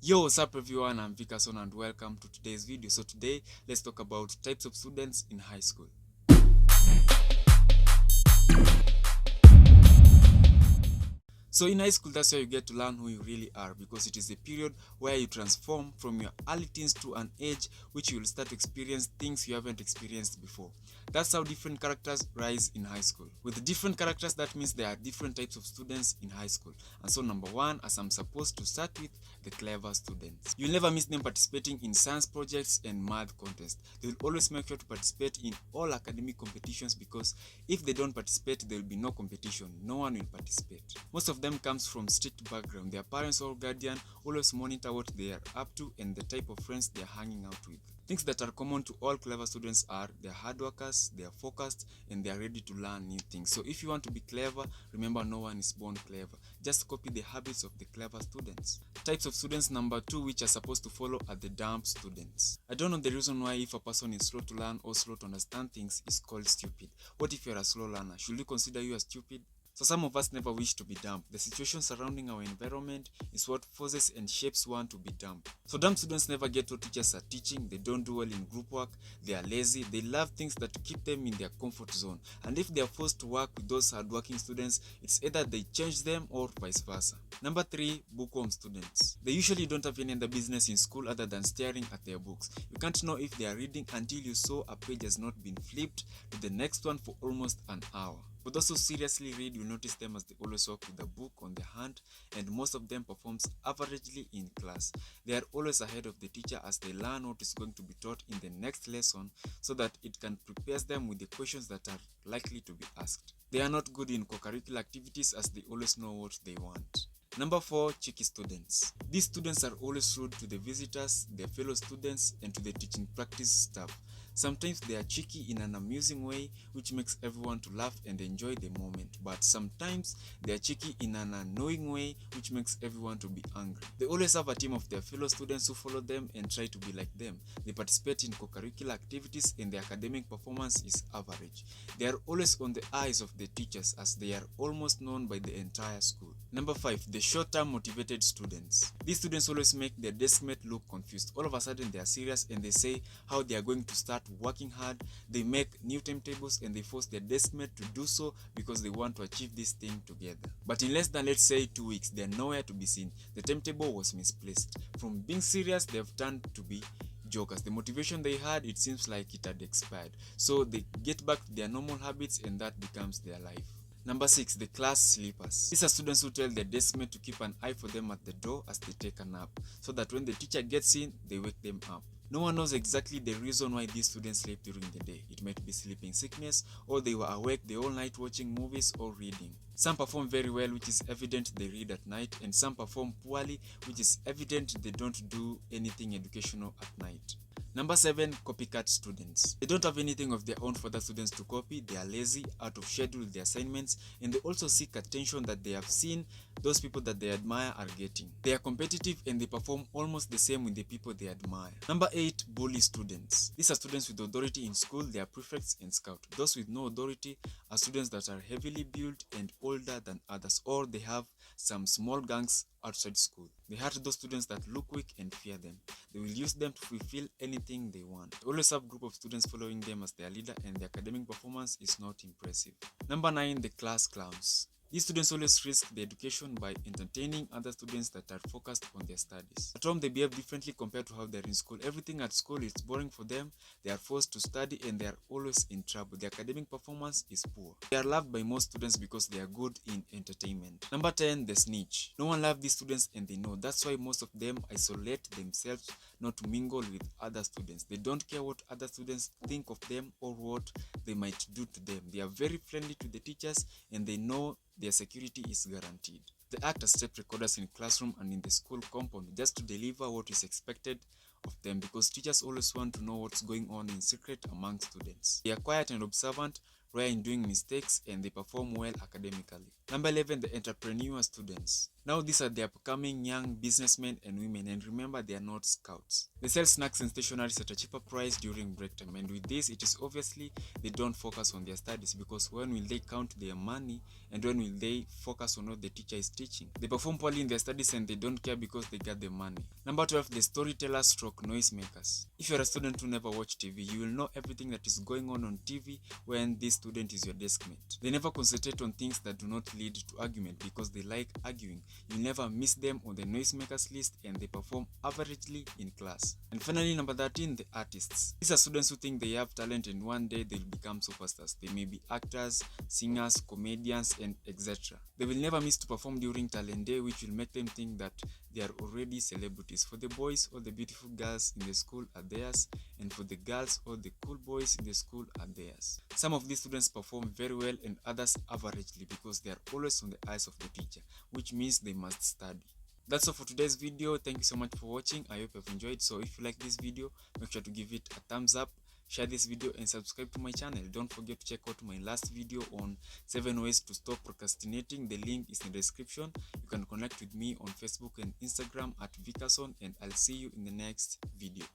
Yo, what's up everyone, I'm Vikason and welcome to today's video. So today, let's talk about types of students in high school. So in high school, that's where you get to learn who you really are, because it is a period where you transform from your early teens to an age which you will start to experience things you haven't experienced before. That's how different characters rise in high school. With different characters, that means there are different types of students in high school. And so number one, as I'm supposed to start with, the clever students. You'll never miss them participating in science projects and math contests. They will always make sure to participate in all academic competitions, because if they don't participate, there will be no competition. No one will participate. Most of them comes from strict background. Their parents or guardian always monitor what they are up to and the type of friends they are hanging out with. Things that are common to all clever students are they are hard workers, they are focused, and they are ready to learn new things. So if you want to be clever, remember no one is born clever. Just copy the habits of the clever students. Types of students number 2 which are supposed to follow are the dumb students. I don't know the reason why if a person is slow to learn or slow to understand things is called stupid. What if you're a slow learner? Should we consider you as stupid? So some of us never wish to be dumb. The situation surrounding our environment is what forces and shapes one to be dumb. So dumb students never get what teachers are teaching. They don't do well in group work. They are lazy. They love things that keep them in their comfort zone. And if they are forced to work with those hardworking students, it's either they change them or vice versa. Number 3, bookworm students. They usually don't have any other business in school other than staring at their books. You can't know if they are reading until you saw a page has not been flipped to the next one for almost an hour. For those who seriously read, you'll notice them as they always walk with a book on their hand, and most of them performs averagely in class. They are always ahead of the teacher as they learn what is going to be taught in the next lesson, so that it can prepare them with the questions that are likely to be asked. They are not good in co-curricular activities as they always know what they want. Number 4, cheeky students. These students are always rude to the visitors, their fellow students, and to the teaching practice staff. Sometimes they are cheeky in an amusing way, which makes everyone to laugh and enjoy the moment. But sometimes they are cheeky in an annoying way, which makes everyone to be angry. They always have a team of their fellow students who follow them and try to be like them. They participate in co-curricular activities and their academic performance is average. They are always on the eyes of the teachers as they are almost known by the entire school. Number 5, the short-term motivated students. These students always make their deskmate look confused. All of a sudden they are serious and they say how they are going to start working hard. They make new timetables and they force their deskmate to do so because they want to achieve this thing together. But in less than, let's say, 2 weeks, they are nowhere to be seen. The timetable was misplaced. From being serious, they have turned to be jokers. The motivation they had, it seems like it had expired. So they get back to their normal habits and that becomes their life. Number 6, the class sleepers. These are students who tell their deskmate to keep an eye for them at the door as they take a nap, so that when the teacher gets in, they wake them up. No one knows exactly the reason why these students sleep during the day. It might be sleeping sickness, or they were awake the whole night watching movies or reading. Some perform very well, which is evident they read at night, and some perform poorly, which is evident they don't do anything educational at night. Number 7, copycat students. They don't have anything of their own for the students to copy. They are lazy, out of schedule with their assignments, and they also seek attention that they have seen those people that they admire are getting. They are competitive and they perform almost the same with the people they admire. Number 8, bully students. These are students with authority in school. They are prefects and scout. Those with no authority are students that are heavily built and older than others, or they have some small gangs outside school. They hurt those students that look weak and fear them. They will use them to fulfill anything they want. They always have a group of students following them as their leader, and their academic performance is not impressive. Number 9, the class clowns. These students always risk their education by entertaining other students that are focused on their studies. At home, they behave differently compared to how they are in school. Everything at school is boring for them. They are forced to study and they are always in trouble. Their academic performance is poor. They are loved by most students because they are good in entertainment. Number 10, the snitch. No one loves these students and they know. That's why most of them isolate themselves not to mingle with other students. They don't care what other students think of them or what they might do to them. They are very friendly to the teachers and they know their security is guaranteed. They act as tape recorders in classroom and in the school compound just to deliver what is expected of them, because teachers always want to know what's going on in secret among students. They are quiet and observant, rare in doing mistakes, and they perform well academically. Number 11, the entrepreneur students. Now these are the upcoming young businessmen and women, and remember, they are not scouts. They sell snacks and stationery at a cheaper price during break time, and with this it is obviously they don't focus on their studies, because when will they count their money and when will they focus on what the teacher is teaching? They perform poorly in their studies and they don't care because they got the money. Number 12, the storytellers stroke noisemakers. If you're a student who never watch TV, you will know everything that is going on TV when this student is your desk mate. They never concentrate on things that do not lead to argument because they like arguing. You never miss them on the noisemakers list, and they perform averagely in class. And finally, number 13, the artists. These are students who think they have talent and one day they'll become superstars. They may be actors, singers, comedians, and etc. They will never miss to perform during talent day, which will make them think that they are already celebrities. For the boys, all the beautiful girls in the school are theirs, and for the girls, all the cool boys in the school are theirs. Some of these students perform very well and others averagely because they are always on the eyes of the teacher, which means they must study. That's all for today's video. Thank you so much for watching. I hope you've enjoyed. So if you like this video, make sure to give it a thumbs up, share this video, and subscribe to my channel. Don't forget to check out my last video on 7 ways to stop procrastinating. The link is in the description. You can connect with me on Facebook and Instagram at Vikason, and I'll see you in the next video.